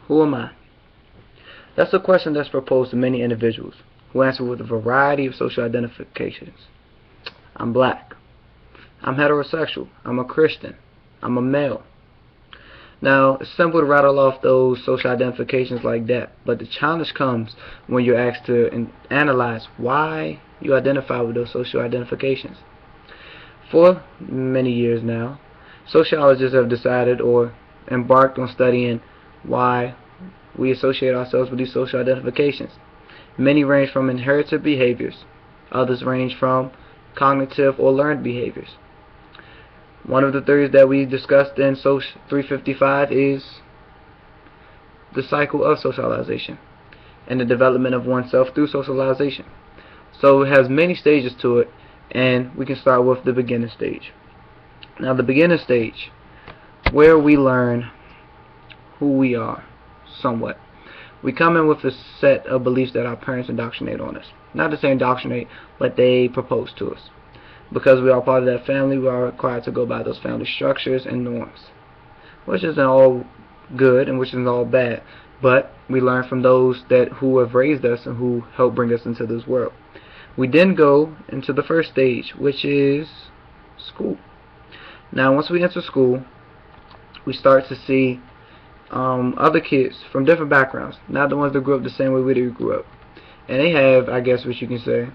Who am I? That's a question that's proposed to many individuals who answer with a variety of social identifications. I'm black. I'm heterosexual. I'm a Christian. I'm a male. Now, it's simple to rattle off those social identifications like that, but the challenge comes when you're asked to analyze why you identify with those social identifications. For many years now, sociologists have decided or embarked on studying why we associate ourselves with these social identifications. Many range from inherited behaviors, others range from cognitive or learned behaviors. One of the theories that we discussed in Social 355 is the cycle of socialization and the development of oneself through socialization. So it has many stages to it, and we can start with the beginning stage. Now, the beginning stage, where we learn who we are somewhat. We come in with a set of beliefs that our parents indoctrinate on us. Not to say indoctrinate, but they propose to us. Because we are part of that family, we are required to go by those family structures and norms, which isn't all good and which isn't all bad, but we learn from those who have raised us and who helped bring us into this world. We then go into the first stage, which is school. Now, once we enter school, we start to see other kids from different backgrounds, not the ones that grew up the same way we grew up, and they have, I guess what you can say,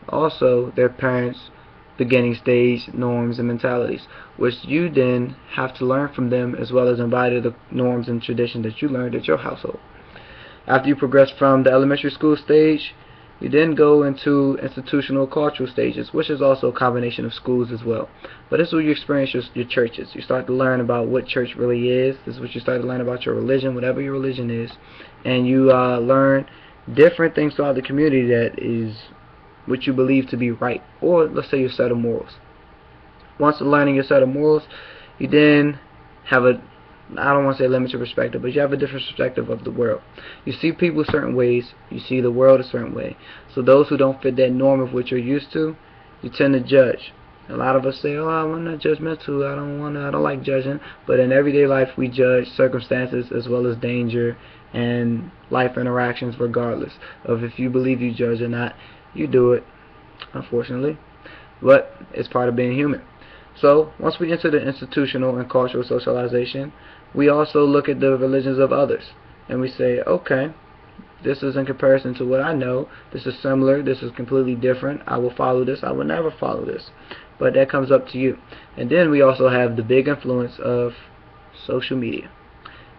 also their parents' beginning stage norms and mentalities, which you then have to learn from them as well as embody the norms and traditions that you learned at your household. After you progress from the elementary school stage, you then go into institutional cultural stages, which is also a combination of schools as well. But this is where you experience your churches. You start to learn about what church really is. This is what you start to learn about your religion, whatever your religion is. And you learn different things throughout the community that is what you believe to be right, or let's say your set of morals. Once learning your set of morals, you then have I don't want to say limited perspective, but you have a different perspective of the world. You see people certain ways, you see the world a certain way. So those who don't fit that norm of what you're used to, you tend to judge. A lot of us say, oh, I'm not judgmental, I don't like judging. But in everyday life, we judge circumstances as well as danger and life interactions regardless of if you believe you judge or not. You do it, unfortunately, but it's part of being human. So once we enter the institutional and cultural socialization, we also look at the religions of others, and we say, okay, this is in comparison to what I know, this is similar, this is completely different, I will follow this, I will never follow this. But that comes up to you. And then we also have the big influence of social media.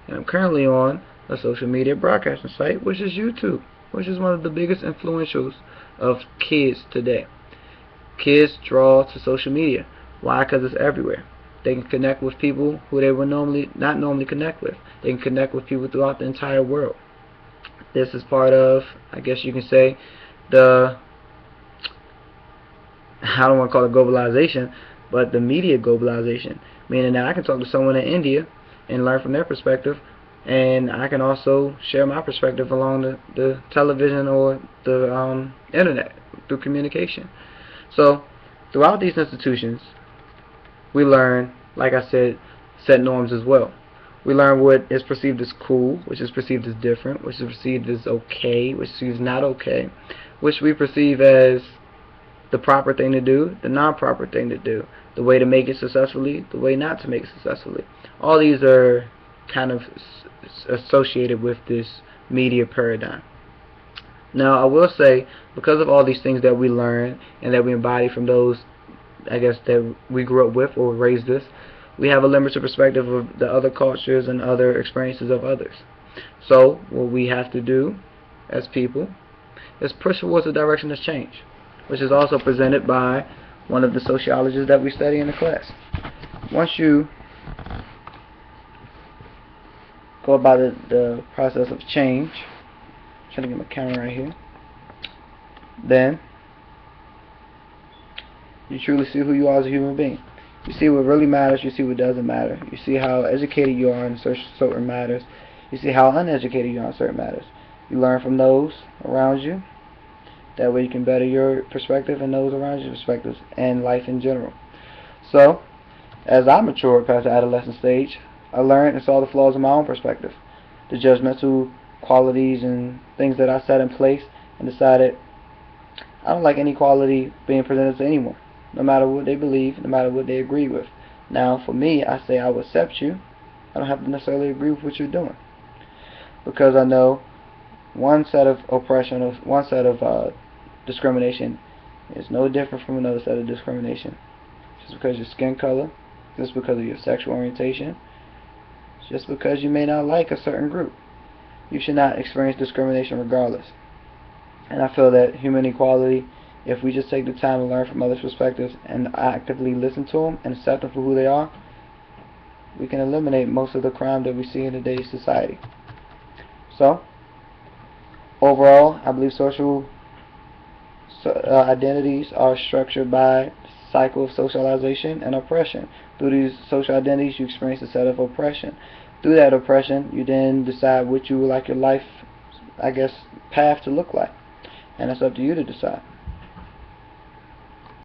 And I'm currently on a social media broadcasting site, which is YouTube, which is one of the biggest influentials of kids today. Kids draw to social media. Why? Because it's everywhere. They can connect with people who they would not normally connect with. They can connect with people throughout the entire world. This is part of, I guess you can say, I don't want to call it globalization, but the media globalization. Meaning that I can talk to someone in India and learn from their perspective, and I can also share my perspective along the television or the internet through communication. So throughout these institutions, we learn, like I said, set norms as well. We learn what is perceived as cool, which is perceived as different, which is perceived as okay, which is not okay, which we perceive as the proper thing to do, the non-proper thing to do, the way to make it successfully, the way not to make it successfully. All these are kind of associated with this media paradigm. Now, I will say, because of all these things that we learn and that we embody from those, I guess, that we grew up with or raised with, we have a limited perspective of the other cultures and other experiences of others. So, what we have to do as people is push towards a direction of change, which is also presented by one of the sociologists that we study in the class. Once you go about the process of change, I'm trying to get my camera right here, then you truly see who you are as a human being. You see what really matters, you see what doesn't matter. You see how educated you are in certain matters. You see how uneducated you are in certain matters. You learn from those around you. That way you can better your perspective and those around your perspectives and life in general. So, as I mature past the adolescent stage, I learned and saw the flaws in my own perspective, the judgmental qualities and things that I set in place, and decided I don't like inequality being presented to anyone, no matter what they believe, no matter what they agree with. Now, for me, I say I will accept you. I don't have to necessarily agree with what you're doing, because I know one set of oppression, or one set of discrimination, is no different from another set of discrimination. Just because of your skin color, just because of your sexual orientation, just because you may not like a certain group, you should not experience discrimination regardless. And I feel that human equality, if we just take the time to learn from others' perspectives and actively listen to them and accept them for who they are, we can eliminate most of the crime that we see in today's society. So, overall, I believe social identities are structured by the cycle of socialization and oppression. Through these social identities, you experience a set of oppression. Through that oppression, you then decide what you would like your life, path to look like. And it's up to you to decide.